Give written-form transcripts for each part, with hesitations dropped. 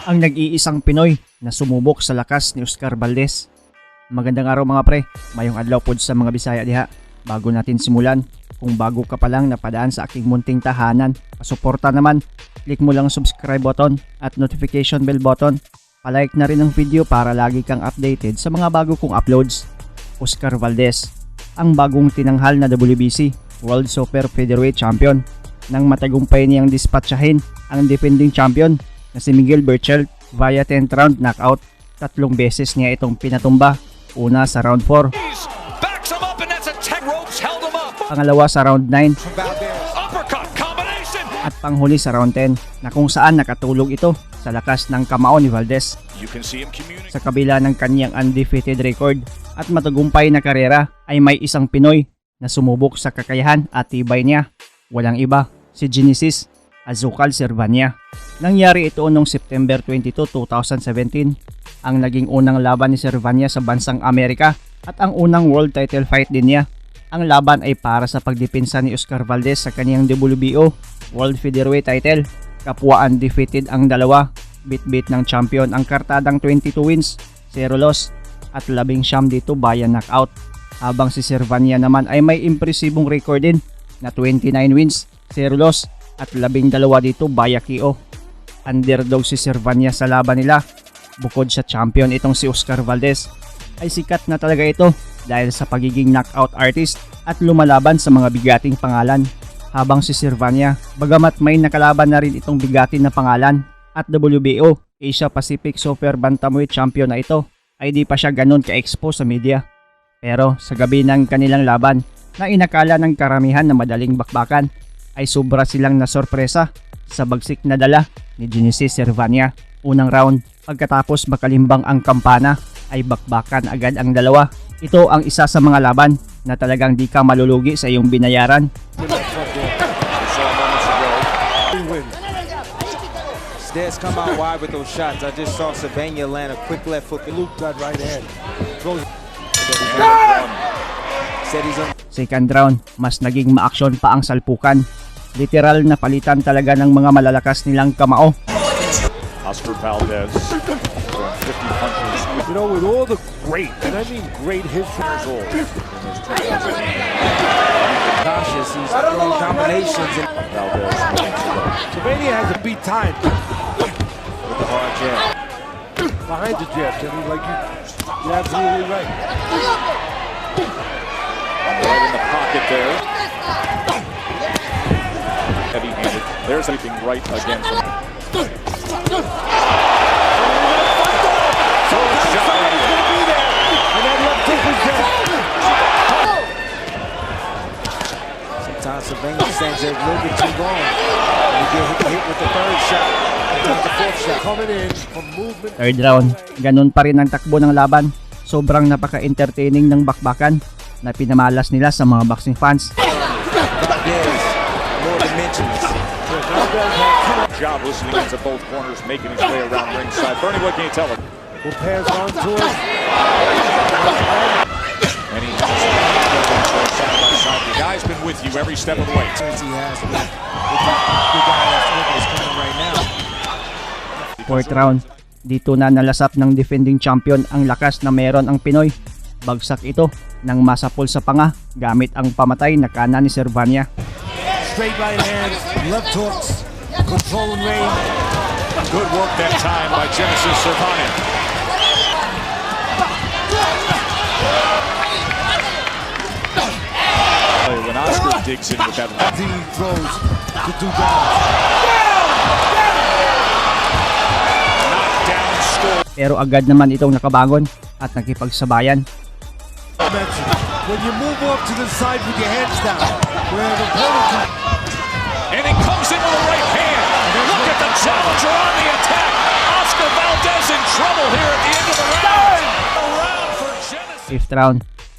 ang nag-iisang Pinoy na sumubok sa lakas ni Oscar Valdez. Magandang araw mga pre, mayong adlaw pod sa mga Bisaya diha. Bago natin simulan, kung bago ka pa lang napadaan sa aking munting tahanan, pasuporta naman, click mo lang subscribe button at notification bell button. Palike na rin ang video para lagi kang updated sa mga bago kong uploads. Oscar Valdez, ang bagong tinanghal na WBC World Super Featherweight Champion, nang matagumpay niyang dispatchahin ang defending champion na si Miguel Berchelt via 10th round knockout. 3 beses niya itong pinatumba. Una sa round 4, pangalawa sa round 9, at panghuli sa round 10, na kung saan nakatulog ito sa lakas ng kamao ni Valdez. Sa kabila ng kanyang undefeated record at matagumpay na karera, ay may isang Pinoy na sumubok sa kakayahan at tibay niya. Walang iba, si Genesis Azucal Servania. Nangyari ito noong September 22, 2017. Ang naging unang laban ni Servania sa bansang Amerika at ang unang world title fight din niya. Ang laban ay para sa pagdepensa ni Oscar Valdez sa kaniyang WBO World Featherweight title. Kapwa undefeated ang dalawa. Bit-bit ng champion ang kartadang 22 wins, 0 loss at 19 dito via knockout. Habang si Servania naman ay may impresibong record din na 29 wins, 0 loss at 12 dito via KO. Underdog si Servania sa laban nila. Bukod sa champion itong si Oscar Valdez, ay sikat na talaga ito dahil sa pagiging knockout artist at lumalaban sa mga bigating pangalan. Habang si Servania, bagamat may nakalaban na rin itong bigatin na pangalan at WBO Asia Pacific Super Bantamweight Champion na ito, ay di pa siya ganun ka-expose sa media. Pero sa gabi ng kanilang laban na inakala ng karamihan na madaling bakbakan, ay sobra silang nasorpresa sa bagsik na dala ni Genesis Servania. Unang round, pagkatapos makalimbang ang kampana, ay bakbakan agad ang dalawa. Ito ang isa sa mga laban na talagang di ka malulugi sa iyong binayaran. Stairs come out wide with those shots. I just saw Servania land a quick left hook. Luke got right ahead. Second round, mas naging maaksyon pa ang salpukan. Literal na palitan talaga ng mga malalakas nilang kamao. Oscar Valdez throwing 50 punches. You know, with all the great, and I mean great history, years old. Cautious, he's throwing combinations. Valdez Servania has to beat time With the hard jab. behind the jab, Jimmy. Like you're absolutely right. right in the pocket there. Heavy-handed. There's anything right again from Sometimes Servania stands there a little bit too long. And you get hit with the third shot. The fourth shot. Coming in from movement. Third round, ganun pa rin ang takbo ng laban. Sobrang napaka-entertaining ng bakbakan na pinamalas nila sa mga boxing fans. Valdez, more dimensions. job listening into both corners, making his way around ringside. Bernie, what can you tell him? Will pass on to it. And he side by side. The guy's been with you every step of the way. He has with the guy that's with us coming right now. Fourth round, dito na nalasap ng defending champion ang lakas na meron ang Pinoy. Bagsak ito nang masapol sa panga gamit ang pamatay na kanan ni Servania. Straight right hands, left hooks, control and range. Good work that time by Genesis Servania. When Oscar digs in with that left. He throws to do damage. Knockdown score. Pero agad naman itong nakabangon at nakipagsabayan. When you move off to the side with your hands down, where the opponent can... And it comes in with a right hand. Look at the challenger on the attack. Oscar Valdez in trouble here at the end of the round. Around for Genesis. Fifth round,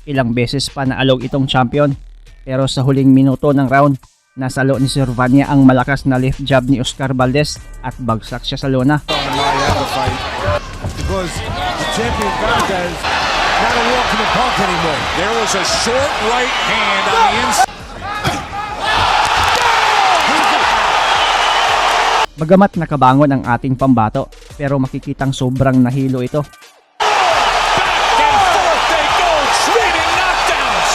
ilang beses pa naalog itong champion. Pero sa huling minuto ng round, nasalo ni Servania ang malakas na left jab ni Oscar Valdez at bagsak siya sa lona. Because the champion Valdez not a walk in the park anymore. There was a short right hand on the inside. Bagamat nakabangon ang ating pambato, pero makikitang sobrang nahilo ito. And forth they go, trading knockdowns.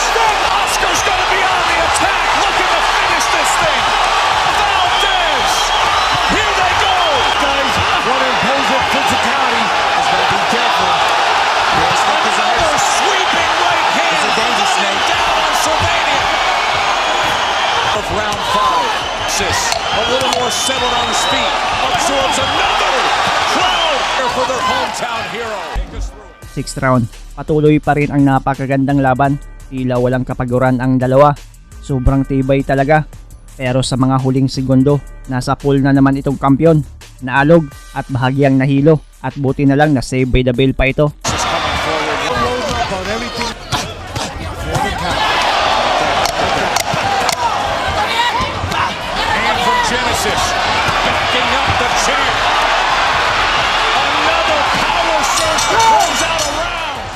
Oscar's gonna be on the attack, looking to finish this thing. Valdez, here they go. Guys want to impose their physicality. He's got to be careful. Yes, that is Another sweeping right hand, It's a danger throwing snake. down on Sylvania. Of round 5. A little more settled on his feet. Absorbs another crowd for their hometown hero. Take us through. 6th round, patuloy pa rin ang napakagandang laban. Tila walang kapaguran ang dalawa. Sobrang tibay talaga. Pero sa mga huling segundo, nasa pool na naman itong kampyon. Naalog at bahagyang nahilo. At buti na lang na save by the bell pa ito. This is coming forward. Load up on everything. For the count. And from Genesis, backing up the champ. Another power surge to close out a round.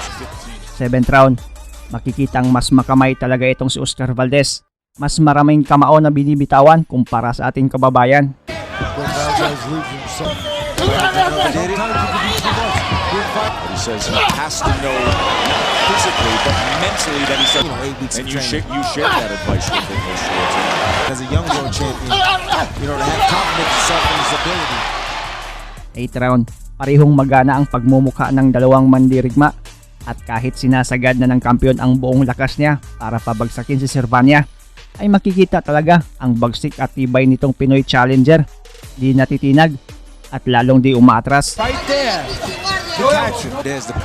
7th round, makikitang mas makamay talaga itong si Oscar Valdez. Mas maraming kamao na binibitawan kumpara sa ating kababayan. Valdez losing some. Did it? He says he has to know, not physically, but mentally that he's 8 weeks of And training. you share that advice with him this year. As a young world champion, to have confidence in yourself and his ability. 8th round, parehong magana ang pagmumukha ng dalawang mandirigma. At kahit sinasagad na ng kampyon ang buong lakas niya para pabagsakin si Sylvania, ay makikita talaga ang bagsik at tibay nitong Pinoy challenger. Di natitinag at lalong di umaatras. Right there. The catcher. There's the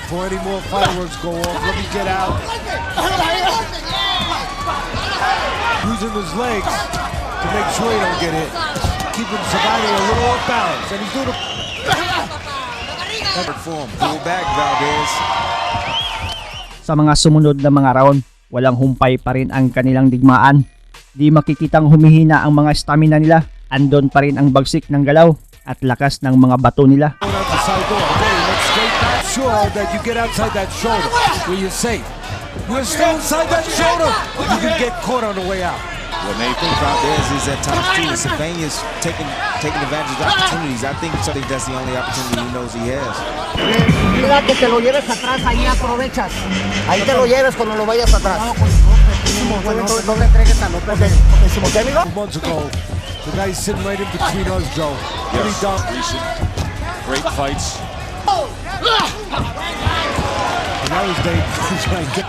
Before any more fireworks go off, let me get out. Using his legs to make sure he don't get hit. Keeping Savani a little off balance. And he's doing a... form. Pull back, Valdez. Sa mga sumunod na mga round, walang humpay pa rin ang kanilang digmaan. Di makikitang humihina ang mga stamina nila. Andon pa rin ang bagsik ng galaw at lakas ng mga bato nila. Going out the side door. Okay, let's straight back. Sure that you get outside that shoulder where you're safe. You're still inside that shoulder, you can get caught on the way out. When they think Valdez is at times too, Sylvania's taking advantage of opportunities. I think that's the only opportunity he knows he has. Mira que te lo lleves atrás, ahí aprovechas. Ahí te lo lleves cuando lo vayas atrás. No te entregues a López. ¿Ok, amigo? 2 months ago, the guy's sitting right in between us, Joe. What he done? Recent great fights. And that was dangerous. Right there.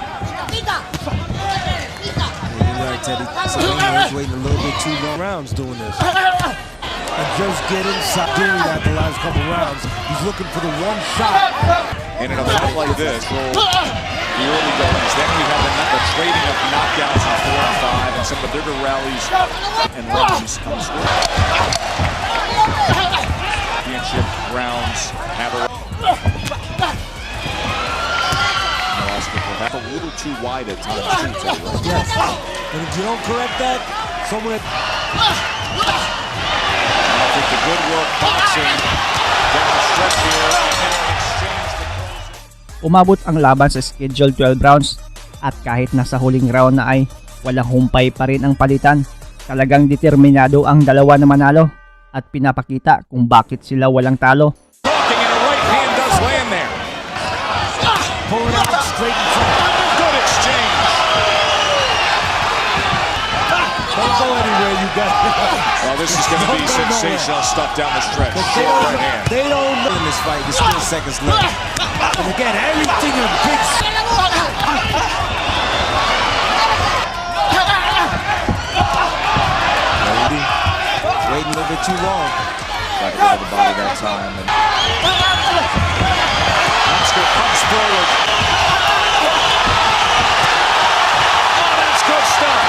You're right, Teddy. Sylvania was waiting a little bit too long. Rounds doing this. And just get inside doing that the last couple rounds. He's looking for the one shot. And in a fight like this, the early goings, then we have the trading of knockdowns in 4 and 5 and some of the bigger rallies and runs comes with championship rounds have a a little too wide at times too, Teddy, right? Yes. And if you don't correct that, someone at I think the good work boxing down the stretch here and then in exchange the close. Umabot ang laban sa schedule 12 rounds at kahit nasa huling round na ay walang humpay pa rin ang palitan. Talagang determinado ang dalawa na manalo at pinapakita kung bakit sila walang talo. Blocking and a right hand does land there. pulling out straight in front. Good exchange. Don't go anywhere, you got Oh, this is going to be Don't go sensational stuff down the stretch. They Short don't, right hand. they don't know. In this fight, there's still seconds left. And again, everything in big. Brady, waiting a little bit too long. Got to get the body that time. And Oscar comes forward. Oh, that's good stuff.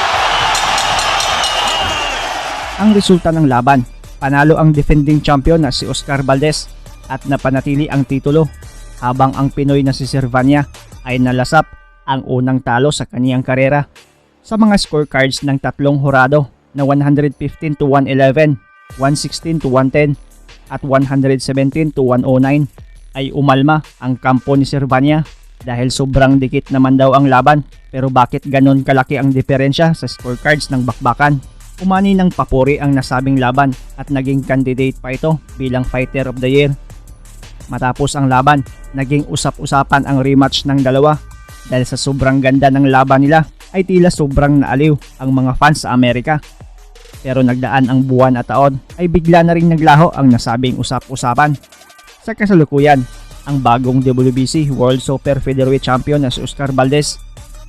Ang resulta ng laban, panalo ang defending champion na si Oscar Valdez at napanatili ang titulo, habang ang Pinoy na si Sylvania ay nalasap ang unang talo sa kaniyang karera. Sa mga scorecards ng tatlong hurado na 115 to 111, 116 to 110 at 117 to 109 ay umalma ang kampo ni Sylvania dahil sobrang dikit naman daw ang laban. Pero bakit ganon kalaki ang diferensya sa scorecards ng bakbakan? Umani ng papuri ang nasabing laban at naging candidate pa ito bilang Fighter of the Year. Matapos ang laban, naging usap-usapan ang rematch ng dalawa dahil sa sobrang ganda ng laban nila ay tila sobrang naaliw ang mga fans sa Amerika. Pero nagdaan ang buwan at taon ay bigla na rin naglaho ang nasabing usap-usapan. Sa kasalukuyan, ang bagong WBC World Super Featherweight Champion na si Oscar Valdez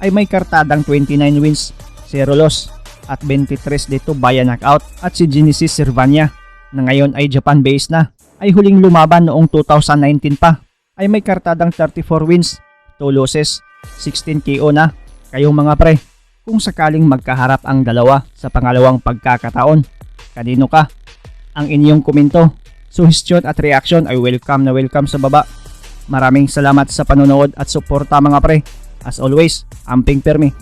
ay may kartadang 29 wins, 0 loss at 23 dito via knockout, at si Genesis Servania na ngayon ay Japan-based na ay huling lumaban noong 2019 pa ay may kartadang 34 wins, 2 losses, 16 KO na. Kayong mga pre, kung sakaling magkaharap ang dalawa sa pangalawang pagkakataon, kanino ka? Ang inyong komento, suhestyon at reaction ay welcome na welcome sa baba. Maraming salamat sa panonood at suporta mga pre. As always, amping permi.